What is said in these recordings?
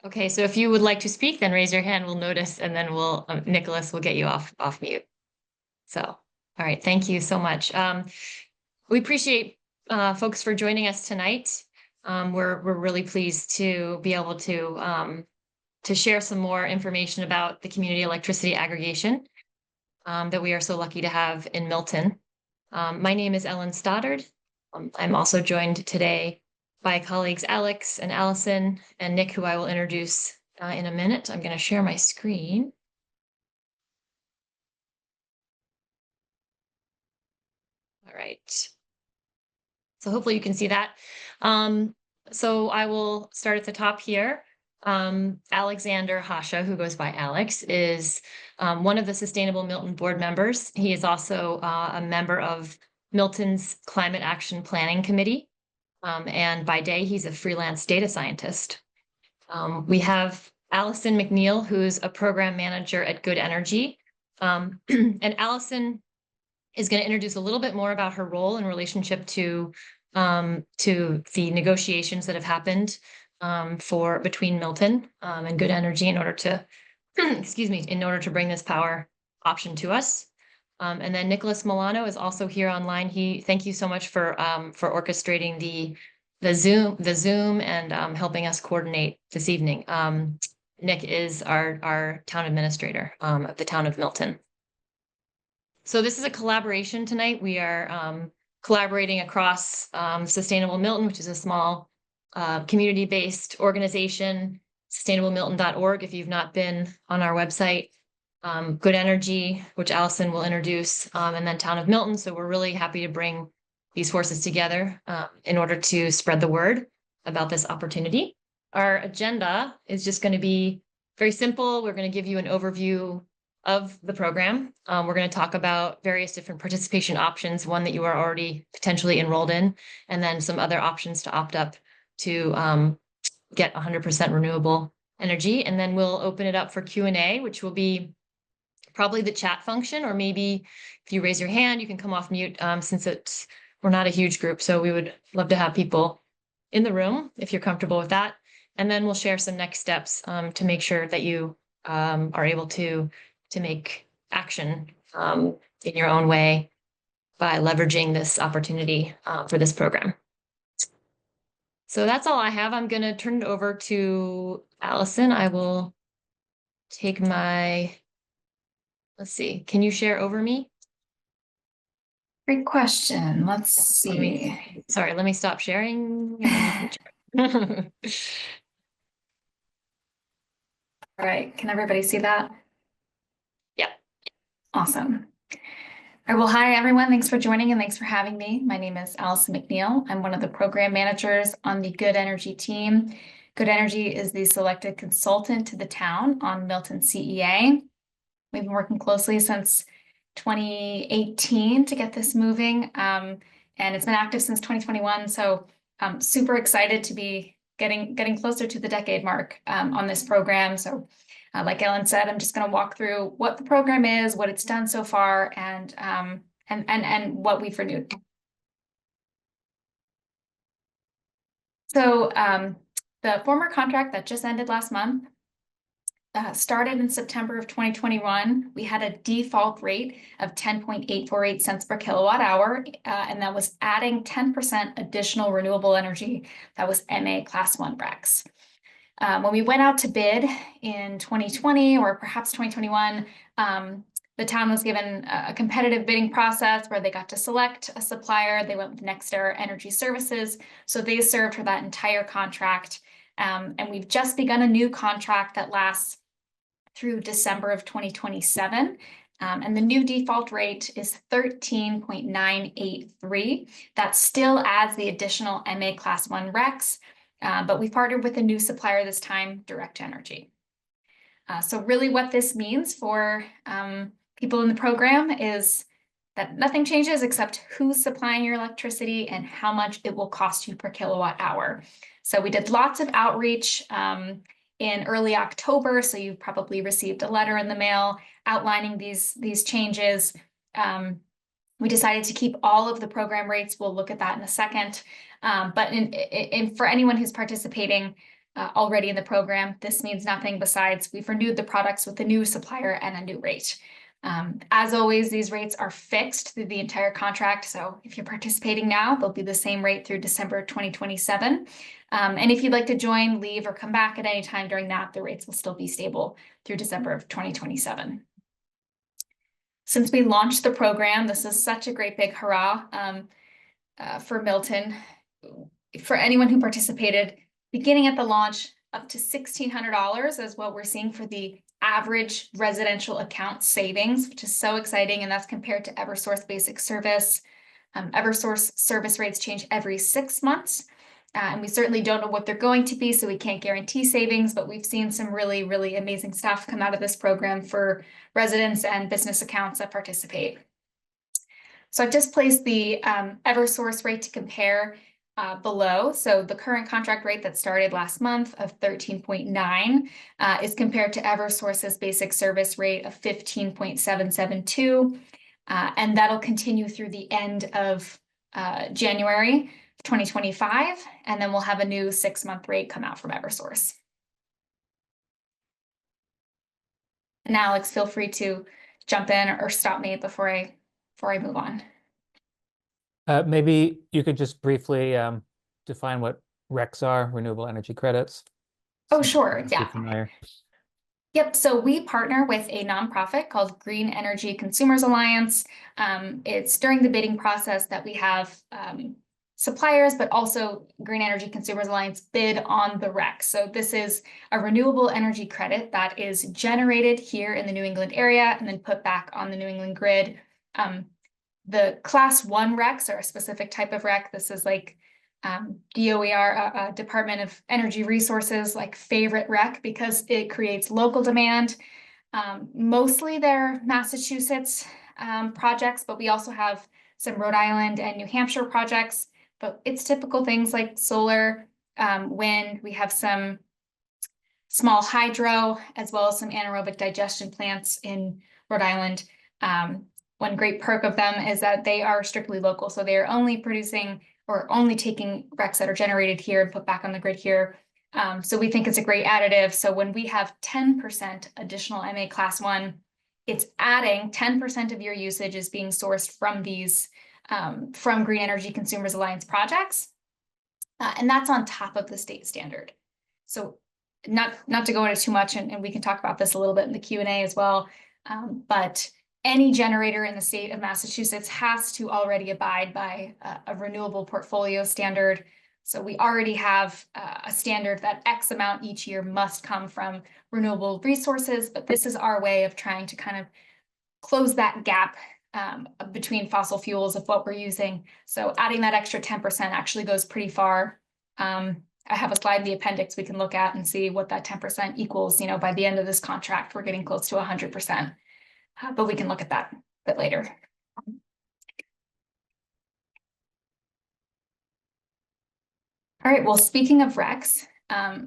Okay, so if you would like to speak, then raise your hand, we'll notice, and then Nicholas will get you off mute. So, all right, thank you so much. We appreciate folks for joining us tonight. We're really pleased to be able to share some more information about the community electricity aggregation that we are so lucky to have in Milton. My name is Ellen Stoddard. I'm also joined today by colleagues Alex and Allison and Nick, who I will introduce in a minute. I'm going to share my screen. All right. So hopefully you can see that. So I will start at the top here. Alexander Hasha, who goes by Alex, is one of the Sustainable Milton board members. He is also a member of Milton's Climate Action Planning Committee. And by day, he's a freelance data scientist. We have Allison McNeil, who's a program manager at Good Energy. And Allison is going to introduce a little bit more about her role in relationship to the negotiations that have happened between Milton and Good Energy in order to, excuse me, in order to bring this power option to us. And then Nicholas Milano is also here online. Thank you so much for orchestrating the Zoom and helping us coordinate this evening. Nick is our town administrator of the town of Milton. So this is a collaboration tonight. We are collaborating across Sustainable Milton, which is a small community-based organization, sustainablemilton.org if you've not been on our website, Good Energy, which Allison will introduce, and then Town of Milton. So we're really happy to bring these forces together in order to spread the word about this opportunity. Our agenda is just going to be very simple. We're going to give you an overview of the program. We're going to talk about various different participation options, one that you are already potentially enrolled in, and then some other options to opt up to get 100% renewable energy. And then we'll open it up for Q&A, which will be probably the chat function, or maybe if you raise your hand, you can come off mute since we're not a huge group. So we would love to have people in the room if you're comfortable with that. And then we'll share some next steps to make sure that you are able to make action in your own way by leveraging this opportunity for this program. So that's all I have. I'm going to turn it over to Allison. I will take let's see, can you share over me? Great question. Let's see. Let me stop sharing. All right, can everybody see that? Yeah. Awesome. All right, well, hi everyone. Thanks for joining and thanks for having me. My name is Allison McNeil. I'm one of the program managers on the Good Energy team. Good Energy is the selected consultant to the town on Milton CEA. We've been working closely since 2018 to get this moving, and it's been active since 2021. So I'm super excited to be getting closer to the decade mark on this program. So like Ellen said, I'm just going to walk through what the program is, what it's done so far, and what we've renewed. So the former contract that just ended last month started in September of 2021. We had a default rate of 10.848 cents per kilowatt hour, and that was adding 10% additional renewable energy that was MA Class 1 RECs. When we went out to bid in 2020 or perhaps 2021, the town was given a competitive bidding process where they got to select a supplier. They went with NextEra Energy Services. So they served for that entire contract. And we've just begun a new contract that lasts through December of 2027. And the new default rate is 13.983. That still adds the additional MA Class 1 RECs, but we've partnered with a new supplier this time, Direct Energy. So really what this means for people in the program is that nothing changes except who's supplying your electricity and how much it will cost you per kilowatt hour. So we did lots of outreach in early October, so you've probably received a letter in the mail outlining these changes. We decided to keep all of the program rates. We'll look at that in a second. But for anyone who's participating, already in the program. This means nothing besides we've renewed the products with a new supplier and a new rate. As always, these rates are fixed through the entire contract. So if you're participating now, they'll be the same rate through December 2027. And if you'd like to join, leave, or come back at any time during that, the rates will still be stable through December of 2027. Since we launched the program, this is such a great big hurrah for Milton. For anyone who participated, beginning at the launch, up to $1,600 is what we're seeing for the average residential account savings, which is so exciting. And that's compared to Eversource basic service. Eversource service rates change every 6 months. And we certainly don't know what they're going to be, so we can't guarantee savings, but we've seen some really, really amazing stuff come out of this program for residents and business accounts that participate. So I've just placed the Eversource rate to compare below. So the current contract rate that started last month of 13.9 is compared to Eversource's basic service rate of 15.772. And that'll continue through the end of January 2025, and then we'll have a new 6-month rate come out from Eversource. And Alex, feel free to jump in or stop me before I move on. Maybe you could just briefly define what RECs are, renewable energy credits. Oh, sure. Be Yeah. familiar. Yep. So we partner with a nonprofit called Green Energy Consumers Alliance. It's during the bidding process that we have suppliers, but also Green Energy Consumers Alliance bid on the REC. So this is a renewable energy credit that is generated here in the New England area and then put back on the New England grid. The Class 1 RECs are a specific type of REC. This is like DOER, Department of Energy Resources, like favorite REC because it creates local demand. Mostly they're Massachusetts projects, but we also have some Rhode Island and New Hampshire projects. But it's typical things like solar, wind. We have some small hydro, as well as some anaerobic digestion plants in Rhode Island. One great perk of them is that they are strictly local. So they are only producing or only taking RECs that are generated here and put back on the grid here. So we think it's a great additive. So when we have 10% additional MA Class 1, it's adding 10% of your usage is being sourced from these from Green Energy Consumers Alliance projects. And that's on top of the state standard. So not to go into too much, and we can talk about this a little bit in the Q&A as well, but any generator in the state of Massachusetts has to already abide by a renewable portfolio standard. So we already have a standard that X amount each year must come from renewable resources, but this is our way of trying to kind of close that gap between fossil fuels of what we're using. So adding that extra 10% actually goes pretty far. I have a slide in the appendix we can look at and see what that 10% equals. You know, by the end of this contract, we're getting close to 100%. But we can look at that a bit later. All right, well, speaking of RECs,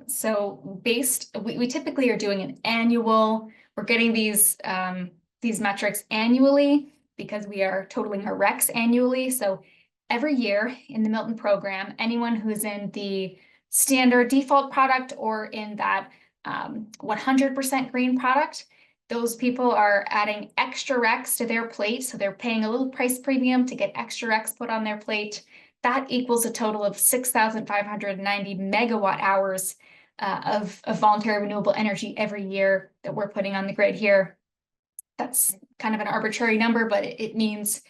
so we typically are doing an annual, we're getting these metrics annually because we are totaling our RECs annually. So every year in the Milton program, anyone who's in the standard default product or in that 100% green product, those people are adding extra RECs to their plate. So they're paying a little price premium to get extra RECs put on their plate. That equals a total of 6,590 megawatt hours of voluntary renewable energy every year that we're putting on the grid here. That's kind of an arbitrary number, but it means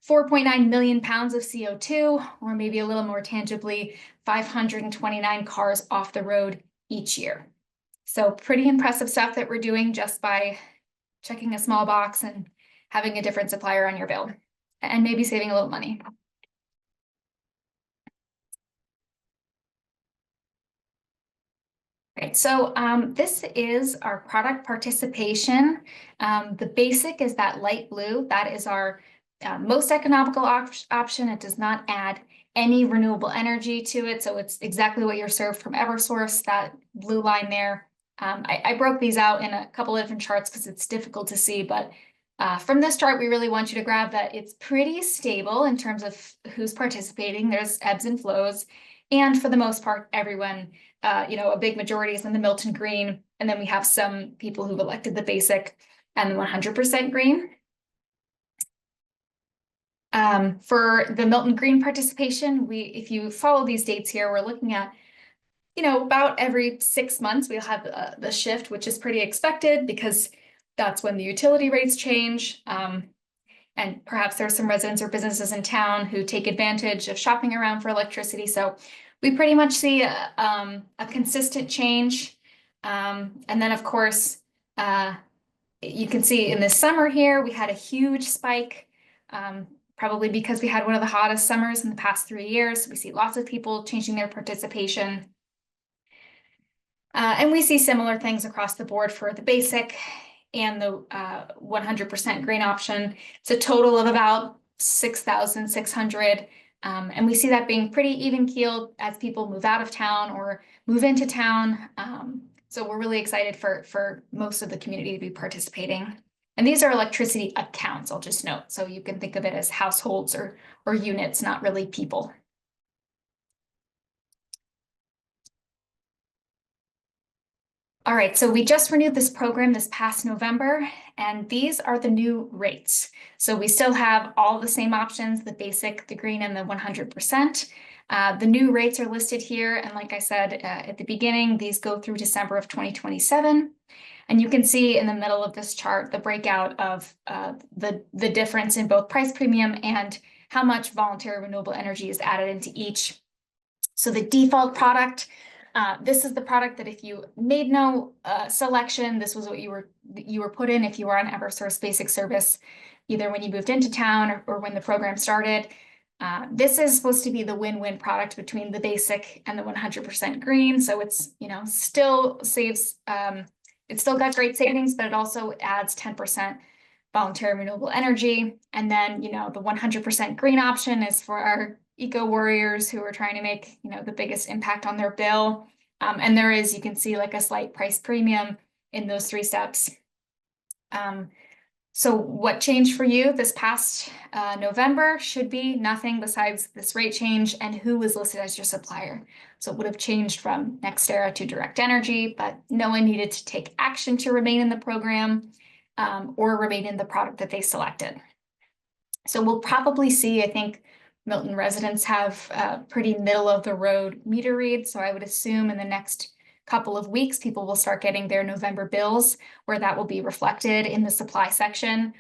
4.9 million pounds of CO2, or maybe a little more tangibly, 529 cars off the road each year. So pretty impressive stuff that we're doing just by checking a small box and having a different supplier on your bill, and maybe saving a little money. Right, so this is our product participation. The basic is that light blue. That is our most economical option. It does not add any renewable energy to it. So it's exactly what you're served from Eversource, that blue line there. I broke these out in a couple of different charts because it's difficult to see, but from this chart, we really want you to grab that it's pretty stable in terms of who's participating. There's ebbs and flows. And for the most part, everyone, a big majority is in the Milton green. And then we have some people who've elected the basic and the 100% green. For the Milton green participation, if you follow these dates here, we're looking at, about every 6 months, we'll have the shift, which is pretty expected because that's when the utility rates change. And perhaps there's some residents or businesses in town who take advantage of shopping around for electricity. So we pretty much see a consistent change. And then, of course, you can see in the summer here, we had a huge spike, probably because we had one of the hottest summers in the past 3 years. We see lots of people changing their participation. And we see similar things across the board for the basic and the 100% green option. It's a total of about 6,600. And we see that being pretty even keeled as people move out of town or move into town. So we're really excited for most of the community to be participating. And these are electricity accounts, I'll just note. So you can think of it as households or units, not really people. All right, so we just renewed this program this past November, and these are the new rates. So we still have all the same options, the basic, the green, and the 100%. The new rates are listed here, and like I said at the beginning, these go through December of 2027. And you can see in the middle of this chart the breakout of the difference in both price premium and how much voluntary renewable energy is added into each. So the default product, this is the product that if you made no selection, this was what you were put in if you were on Eversource basic service, either when you moved into town or when the program started. This is supposed to be the win-win product between the basic and the 100% green. So it's, still saves, it's still got great savings, but it also adds 10% voluntary renewable energy. And then, the 100% green option is for our eco warriors who are trying to make, the biggest impact on their bill. And there is, you can see like a slight price premium in those 3 steps. So what changed for you this past November should be nothing besides this rate change and who was listed as your supplier. So it would have changed from NextEra to Direct Energy, but no one needed to take action to remain in the program or remain in the product that they selected. So we'll probably see, I think, Milton residents have pretty middle of the road meter reads. So I would assume in the next couple of weeks, people will start getting their November bills where that will be reflected in the supply section.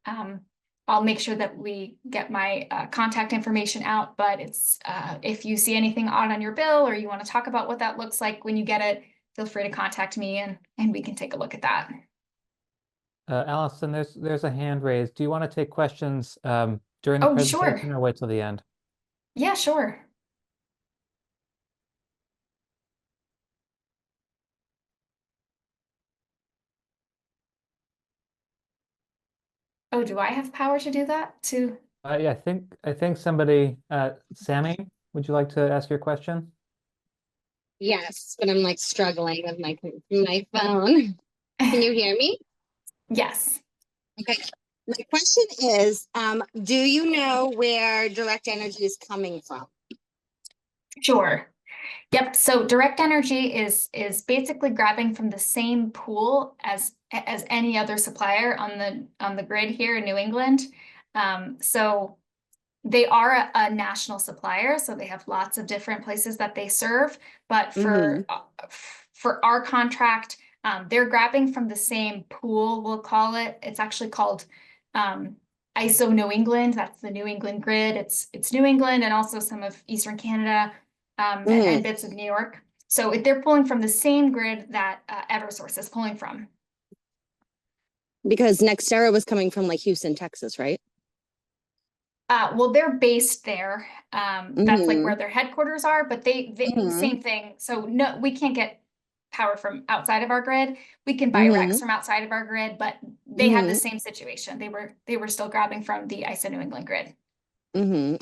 I'll make sure that we get my contact information out, but it's if you see anything odd on your bill or you want to talk about what that looks like when you get it, feel free to contact me and we can take a look at that. Allison, there's a hand raised. Do you want to take questions during the presentation Sure. or wait till the end? Yeah, sure. Oh, do I have power to do that too? Yeah, I think somebody, Sammy, would you like to ask your question? Yes, but I'm like struggling with my phone. Can you hear me? Yes. Okay. My question is, do you know where Direct Energy is coming from? Sure. Yep. So Direct Energy is basically grabbing from the same pool as any other supplier on the grid here in New England. So they are a national supplier, so they have lots of different places that they serve. But for our contract, they're grabbing from the same pool, we'll call it. It's actually called ISO New England. That's the New England grid. It's New England and also some of Eastern Canada and bits of New York. So they're pulling from the same grid that Eversource is pulling from. Because NextEra was coming from like Houston, Texas, right? Well, they're based there. That's like where their headquarters are, but they same thing. So no, we can't get power from outside of our grid. We can buy RECs from outside of our grid, but they have the same situation. They were still grabbing from the ISO New England grid.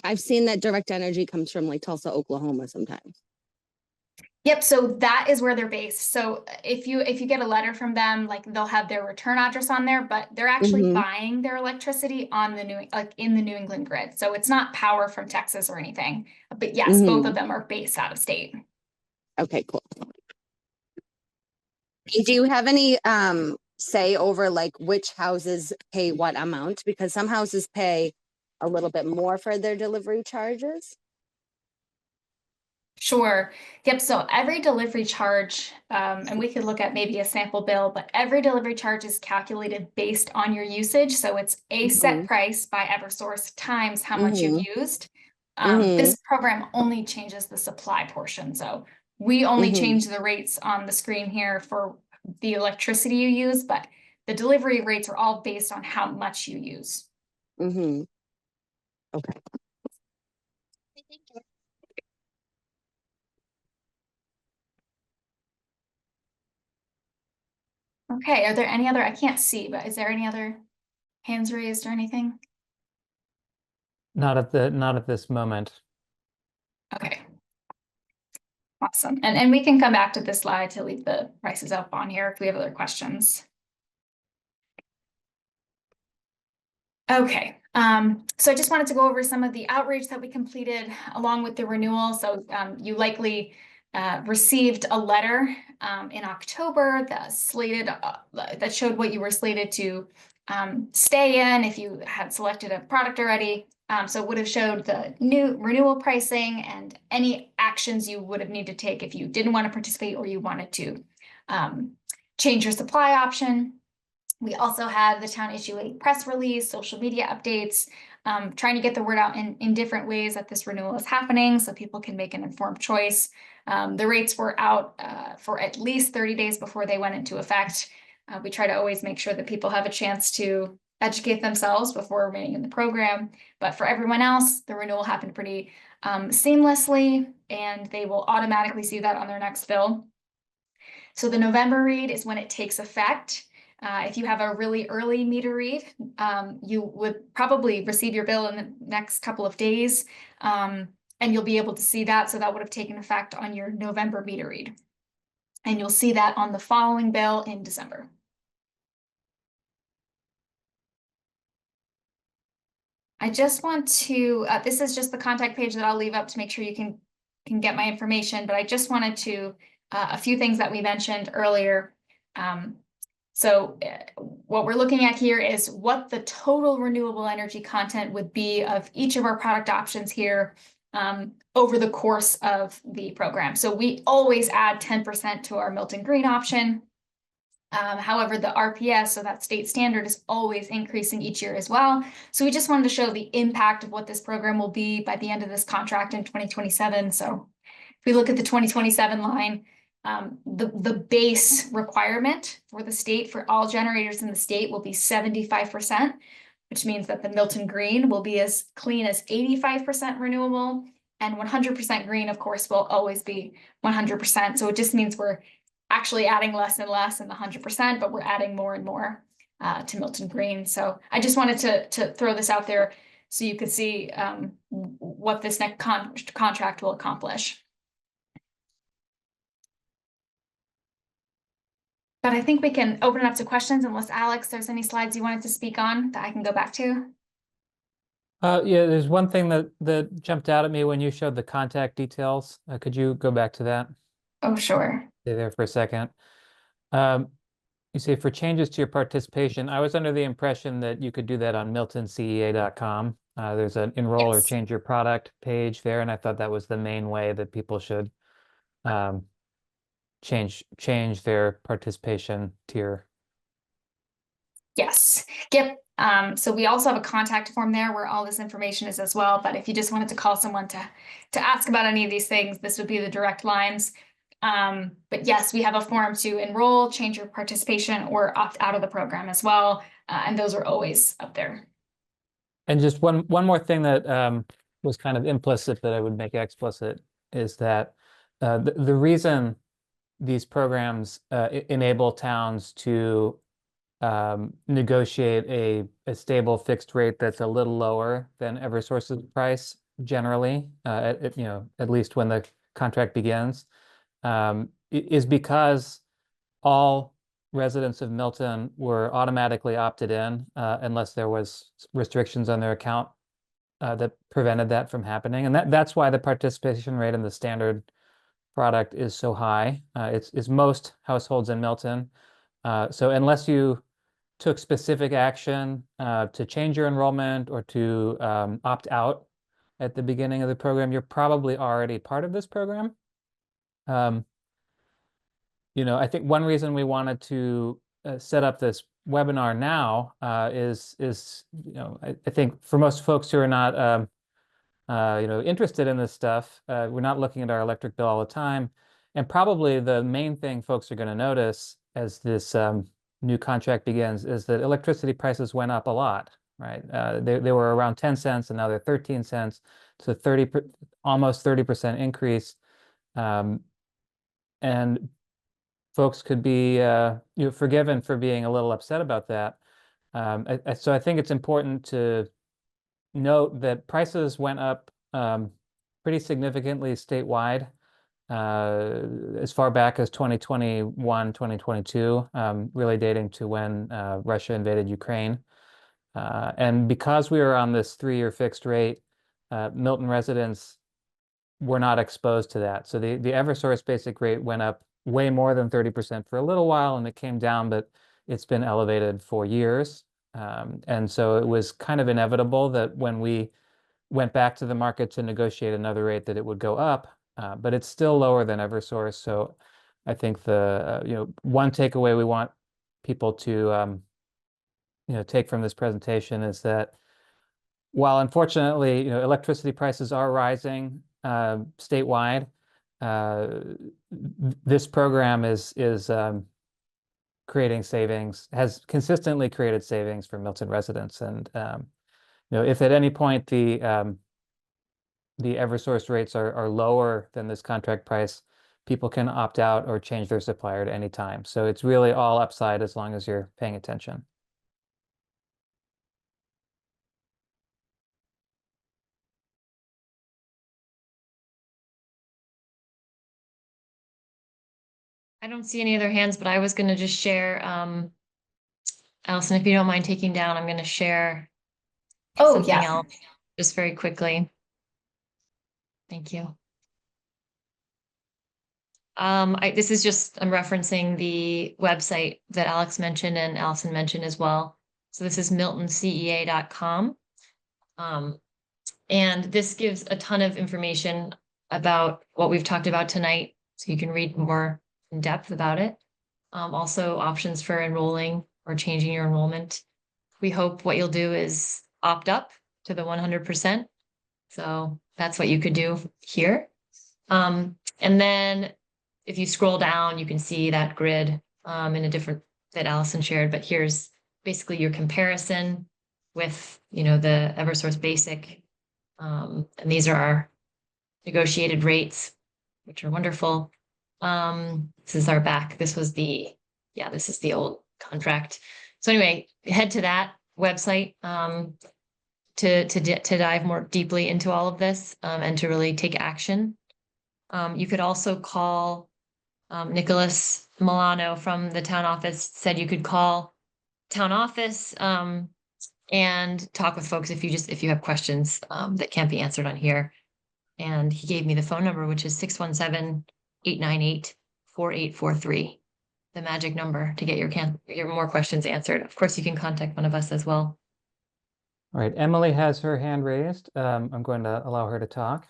I've seen that Direct Energy comes from like Tulsa, Oklahoma sometimes. Yep, so that is where they're based. So if you get a letter from them, like they'll have their return address on there, but they're actually Mhm. buying their electricity on the in the New England grid. So it's not power from Texas or anything. But yes, both of them are based out of state. Okay, cool. And do you have any say over like which houses pay what amount? Because some houses pay a little bit more for their delivery charges. Sure. Yep. So every delivery charge, and we could look at maybe a sample bill, but every delivery charge is calculated based on your usage. So it's a set Mhm. price by Eversource times how much Mhm. you've used. Mhm. This program only changes the supply portion. So we only Mhm. change the rates on the screen here for the electricity you use, but the delivery rates are all based on how much you use. Mhm. Okay. Thank you. Okay. Are there any other, I can't see, but is there any other hands raised or anything? Not at this moment. Okay. Awesome. And we can come back to this slide to leave the prices up on here if we have other questions. Okay, so I just wanted to go over some of the outreach that we completed along with the renewal. So you likely received a letter in October that slated that showed what you were slated to stay in if you had selected a product already. So it would have showed the new renewal pricing and any actions you would have needed to take if you didn't want to participate or you wanted to change your supply option. We also had the town issue a press release, social media updates, trying to get the word out in different ways that this renewal is happening so people can make an informed choice. The rates were out for at least 30 days before they went into effect. We try to always make sure that people have a chance to educate themselves before remaining in the program. But for everyone else, the renewal happened pretty seamlessly, and they will automatically see that on their next bill. So the November read is when it takes effect. If you have a really early meter read, you would probably receive your bill in the next couple of days, and you'll be able to see that. So that would have taken effect on your November meter read. And you'll see that on the following bill in December. I just want to, this is just the contact page that I'll leave up to make sure you can get my information, but I just wanted to, a few things that we mentioned earlier. So what we're looking at here is what the total renewable energy content would be of each of our product options here over the course of the program. So we always add 10% to our Milton Green option. However, the RPS, so that state standard, is always increasing each year as well. So we just wanted to show the impact of what this program will be by the end of this contract in 2027. So if we look at the 2027 line, the base requirement for the state for all generators in the state will be 75%, which means that the Milton Green will be as clean as 85% renewable, and 100% green, of course, will always be 100%. So it just means we're actually adding less and less in the 100%, but we're adding more and more to Milton Green. So I just wanted to throw this out there so you could see what this next contract will accomplish. But I think we can open it up to questions unless, Alex, there's any slides you wanted to speak on that I can go back to. Yeah, there's one thing that jumped out at me when you showed the contact details. Could you go back to that? Oh, sure. Stay there for a second. You say for changes to your participation, I was under the impression that you could do that on miltoncea.com. There's an enroll or Yes. change your product page there, and I thought that was the main way that people should change their participation tier. Yes. Yep. So we also have a contact form there where all this information is as well. But if you just wanted to call someone to ask about any of these things, this would be the direct lines. But yes, we have a form to enroll, change your participation, or opt out of the program as well. And those are always up there. And just one more thing that was kind of implicit that I would make explicit is that the reason these programs enable towns to negotiate a stable fixed rate that's a little lower than Eversource's price generally, at least when the contract begins, is because all residents of Milton were automatically opted in unless there was restrictions on their account that prevented that from happening. And that's why the participation rate in the standard product is so high. It's most households in Milton. So unless you took specific action to change your enrollment or to opt out at the beginning of the program, you're probably already part of this program. I think one reason we wanted to set up this webinar now is I think for most folks who are not interested in this stuff, we're not looking at our electric bill all the time, and probably the main thing folks are going to notice as this new contract begins is that electricity prices went up a lot, right? They were around 10 cents and now they're 13 cents, so almost 30% increase, and folks could be forgiven for being a little upset about that. So I think it's important to note that prices went up pretty significantly statewide as far back as 2021, 2022, really dating to when Russia invaded Ukraine. And because we were on this 3-year fixed rate, Milton residents were not exposed to that. So the Eversource basic rate went up way more than 30% for a little while, and it came down, but it's been elevated for years. And so it was kind of inevitable that when we went back to the market to negotiate another rate that it would go up, but it's still lower than Eversource. So I think the one takeaway we want people to take from this presentation is that while unfortunately electricity prices are rising statewide, this program is creating savings, has consistently created savings for Milton residents. And if at any point the Eversource rates are lower than this contract price, people can opt out or change their supplier at any time. So it's really all upside as long as you're paying attention. I don't see any other hands, but I was going to just share, Allison, if you don't mind taking down, I'm going to share Oh, something yeah. else just very quickly. Thank you. I'm referencing the website that Alex mentioned and Allison mentioned as well. So this is miltoncea.com. And this gives a ton of information about what we've talked about tonight. So you can read more in depth about it. Also options for enrolling or changing your enrollment. We hope what you'll do is opt up to the 100%. So that's what you could do here. And then if you scroll down, you can see that grid in a different that Allison shared, but here's basically your comparison with, the Eversource basic. And these are our negotiated rates, which are wonderful. This is our back. This is the old contract. So anyway, head to that website to dive more deeply into all of this and to really take action. You could also call Nicholas Milano from the town office said you could call town office and talk with folks if you have questions that can't be answered on here. And he gave me the phone number, which is 617-898-4843, the magic number to get your more questions answered. Of course, you can contact one of us as well. All right, Emily has her hand raised. I'm going to allow her to talk.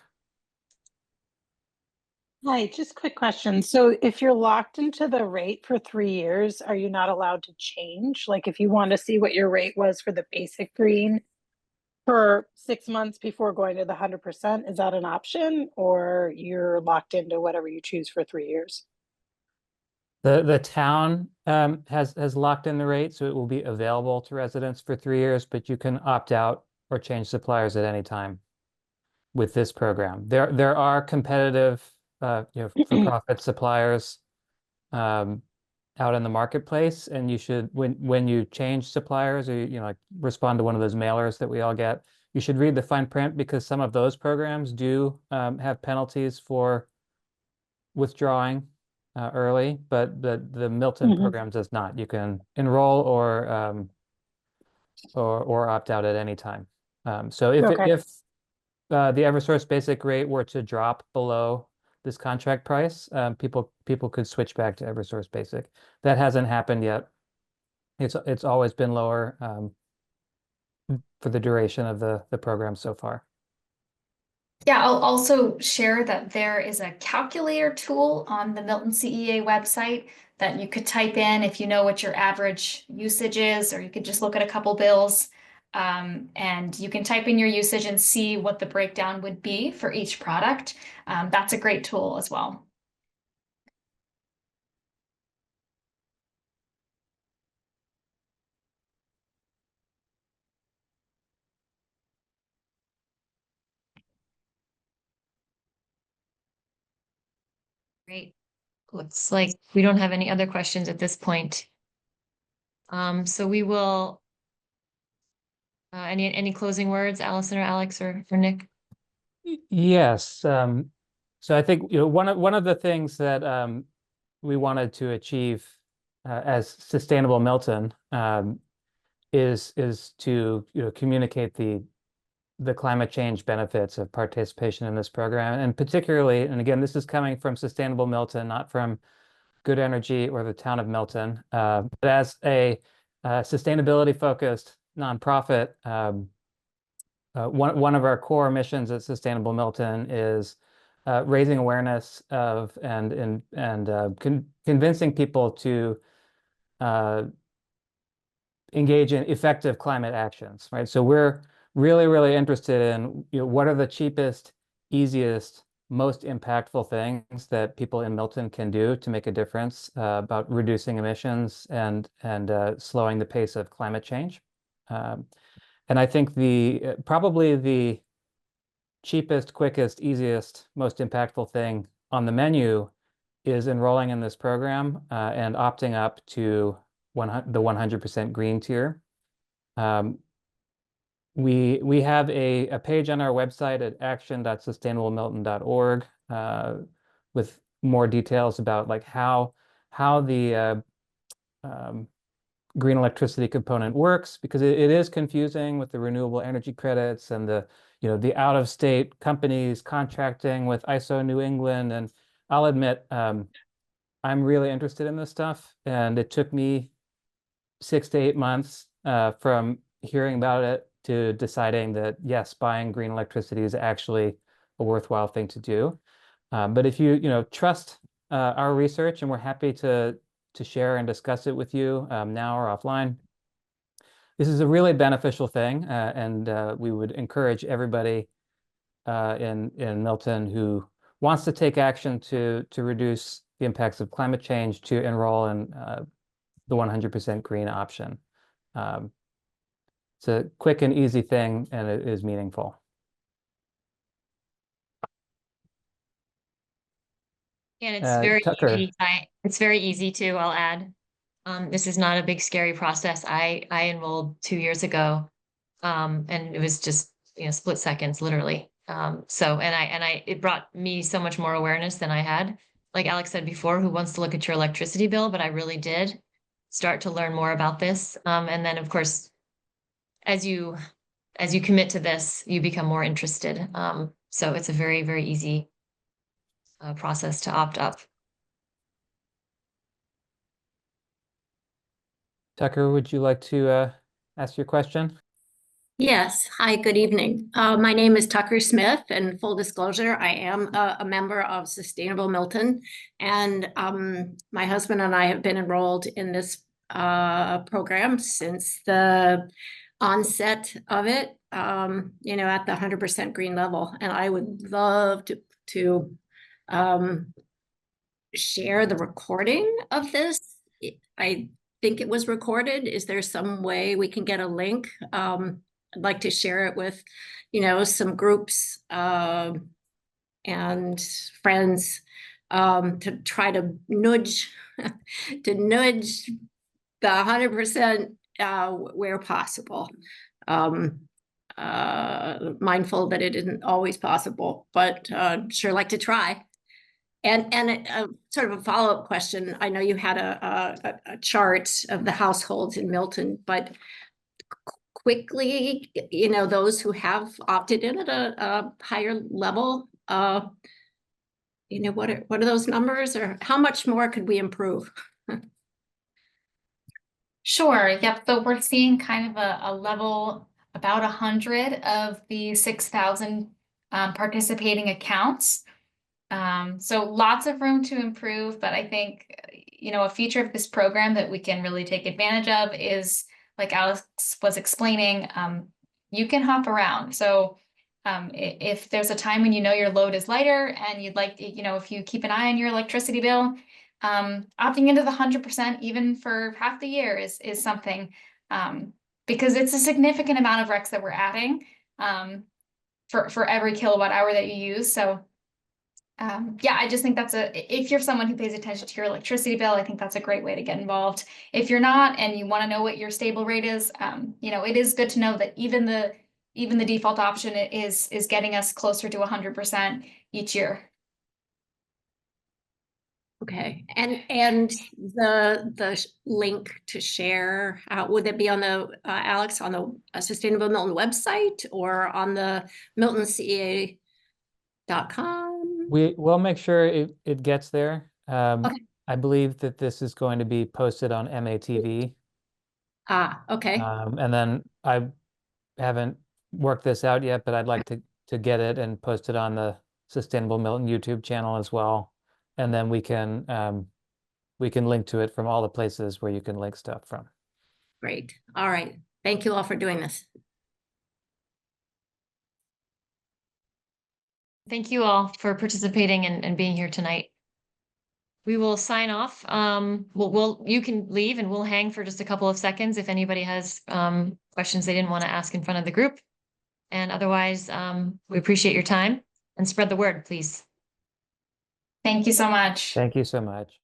Hi, just quick question. So if you're locked into the rate for 3 years, are you not allowed to change? Like if you want to see what your rate was for the basic green for 6 months before going to the 100%, is that an option, or you're locked into whatever you choose for 3 years? The town has locked in the rate, so it will be available to residents for 3 years, but you can opt out or change suppliers at any time with this program. There are competitive for-profit suppliers out in the marketplace, and you should, when you change suppliers or like respond to one of those mailers that we all get, you should read the fine print, because some of those programs do have penalties for withdrawing early, but the Milton Mhm. program does not. You can enroll or opt out at any time. So Okay. if the Eversource basic rate were to drop below this contract price, people could switch back to Eversource basic. That hasn't happened yet. It's always been lower for the duration of the program so far. Yeah, I'll also share that there is a calculator tool on the Milton CEA website that you could type in if you know what your average usage is, or you could just look at a couple bills. And you can type in your usage and see what the breakdown would be for each product. That's a great tool as well. Great. Looks like we don't have any other questions at this point. So we will, any closing words, Allison or Alex or Nick? Yes. So I think, one of the things that we wanted to achieve as Sustainable Milton is to communicate the climate change benefits of participation in this program, and particularly, and again, this is coming from Sustainable Milton, not from Good Energy or the town of Milton, but as a sustainability focused nonprofit. One of our core missions at Sustainable Milton is raising awareness of and convincing people to engage in effective climate actions, right? So we're really interested in what are the cheapest, easiest, most impactful things that people in Milton can do to make a difference about reducing emissions and slowing the pace of climate change. And I think probably the cheapest, quickest, easiest, most impactful thing on the menu is enrolling in this program and opting up to the 100% green tier. We have a page on our website at action.sustainablemilton.org with more details about like how the green electricity component works, because it is confusing with the renewable energy credits and the out-of-state companies contracting with ISO New England. And I'll admit, I'm really interested in this stuff, and it took me 6 to 8 months from hearing about it to deciding that yes, buying green electricity is actually a worthwhile thing to do. But if you trust our research, and we're happy to share and discuss it with you now or offline. This is a really beneficial thing, and we would encourage everybody in Milton who wants to take action to reduce the impacts of climate change to enroll in the 100% green option. It's a quick and easy thing, and it is meaningful. And it's very Tucker. easy. It's very easy too, I'll add. This is not a big, scary process. I enrolled 2 years ago, and it was just, split seconds, literally. It brought me so much more awareness than I had. Like Alex said before, who wants to look at your electricity bill? But I really did start to learn more about this. And then, of course, as you commit to this, you become more interested. So it's a very, very easy process to opt up. Tucker, would you like to ask your question? Yes. Hi, good evening. My name is Tucker Smith, and full disclosure, I am a member of Sustainable Milton. And my husband and I have been enrolled in this program since the onset of it, at the 100% green level. And I would love to share the recording of this. I think it was recorded. Is there some way we can get a link? I'd like to share it with, some groups and friends to try to nudge the 100% where possible. Mindful that it isn't always possible, but sure like to try. And sort of a follow-up question. I know you had a chart of the households in Milton, but quickly, you know, those who have opted in at a higher level, you know, what are those numbers, or how much more could we improve? Sure, yep, so we're seeing kind of a level about 100 of the 6,000 participating accounts. So lots of room to improve, but I think, you know, a feature of this program that we can really take advantage of is, like Alex was explaining, you can hop around. So if there's a time when you know your load is lighter and you'd like, you know, if you keep an eye on your electricity bill, opting into the 100% even for half the year is something, because it's a significant amount of RECs that we're adding for every kilowatt hour that you use. So yeah, I just think if you're someone who pays attention to your electricity bill, I think that's a great way to get involved. If you're not and you want to know what your stable rate is, you know, it is good to know that even the default option is getting us closer to 100% each year. Okay, and the link to share, would it be on the Alex, on the Sustainable Milton website or on the miltonca.com? We'll make sure it gets there. Okay. I believe that this is going to be posted on MATV. Okay, And then I haven't worked this out yet, but I'd like to get it and post it on the Sustainable Milton YouTube channel as well. And then we can link to it from all the places where you can link stuff from. great. All right. Thank you all for doing this. Thank you all for participating and being here tonight. We will sign off. You can leave and we'll hang for just a couple of seconds if anybody has questions they didn't want to ask in front of the group. And otherwise, we appreciate your time and spread the word, please. Thank you so much. Thank you so much.